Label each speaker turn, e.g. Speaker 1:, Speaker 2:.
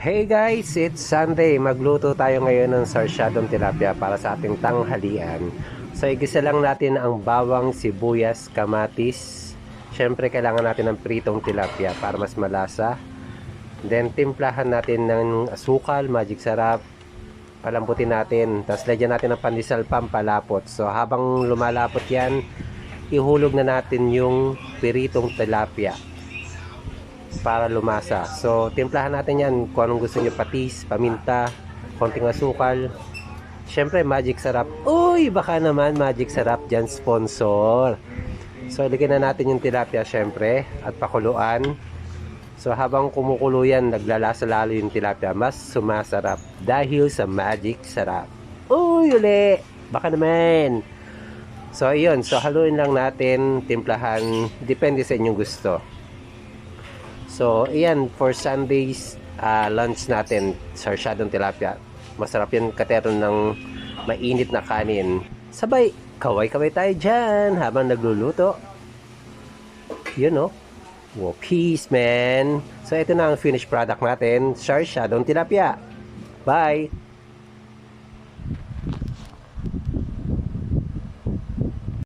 Speaker 1: Hey guys, it's Sunday. Magluto tayo ngayon ng sarsyadong tilapia para sa ating tanghalian. So igisa lang natin ang bawang, sibuyas, kamatis. Syempre kailangan natin ng pritong tilapia para mas malasa. Then timplahan natin ng asukal, magic sarap. Palambutin natin. Tapos lagyan natin ng pandesal pampalapot. So habang lumalapot yan, ihulog na natin yung piritong tilapia para lumasa. So, timplahan natin yan kung anong gusto nyo, patis, paminta, konting asukal. Syempre, magic sarap. Uy, baka naman magic sarap dyan, sponsor. So, ilagay na natin yung tilapia syempre at pakuluan. So, habang kumukulo yan, naglalasa lalo yung tilapia. Mas sumasarap dahil sa magic sarap. Uy, uli! Baka naman. So, ayun. So, haluin lang natin, timplahan. Depende sa inyong gusto. So, iyan, for Sundays lunch natin, sarsyadong tilapia. Masarap yan kateron ng mainit na kanin. Sabay, kaway-kaway tayo dyan habang nagluluto. Yun, no? Wow, peace, man! So, ito na ang finished product natin, sarsyadong tilapia. Bye!